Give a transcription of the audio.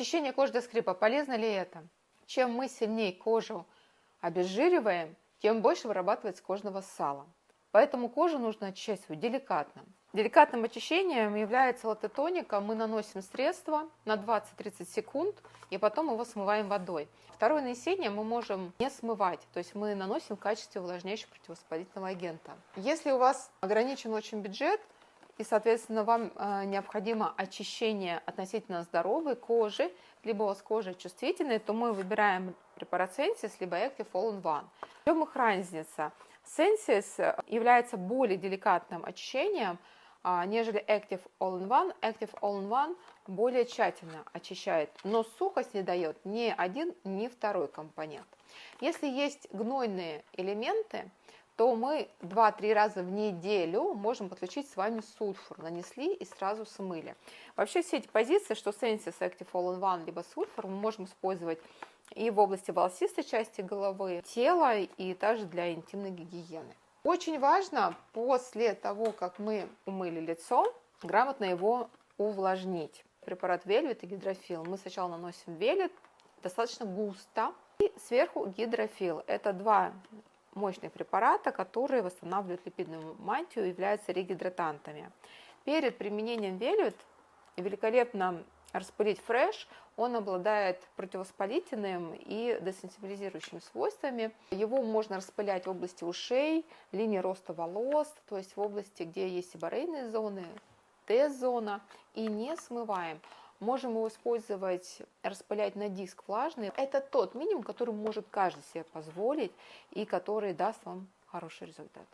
Очищение кожи до скрипа. Полезно ли это? Чем мы сильнее кожу обезжириваем, тем больше вырабатывается кожного сала. Поэтому кожу нужно очищать свою деликатно. Деликатным очищением является латетоника. Мы наносим средство на 20-30 секунд и потом его смываем водой. Второе нанесение мы можем не смывать, то есть мы наносим в качестве увлажняющего противовоспалительного агента. Если у вас ограничен очень бюджет, и, соответственно, вам необходимо очищение относительно здоровой кожи, либо у вас кожа чувствительная, то мы выбираем препарат Sensis, либо Active All-in-One. В чем их разница? Sensis является более деликатным очищением, нежели Active All-in-One. Active All-in-One более тщательно очищает, но сухость не дает ни один, ни второй компонент. Если есть гнойные элементы, то мы 2-3 раза в неделю можем подключить с вами сульфур. Нанесли и сразу смыли. Вообще все эти позиции, что Sensis, Active All-in-One, либо сульфур, мы можем использовать и в области волосистой части головы, тела, и также для интимной гигиены. Очень важно после того, как мы умыли лицо, грамотно его увлажнить. Препарат Velvet и гидрофил. Мы сначала наносим Velvet достаточно густо, и сверху гидрофил. Это два мощных препарата, которые восстанавливают липидную мантию и являются регидратантами. Перед применением Velvet великолепно распылить Fresh. Он обладает противовоспалительным и десенсибилизирующими свойствами. Его можно распылять в области ушей, линии роста волос, то есть в области, где есть сиборейные зоны, Т-зона, и не смываем. Можем его использовать, распылять на диск влажный. Это тот минимум, который может каждый себе позволить и который даст вам хороший результат.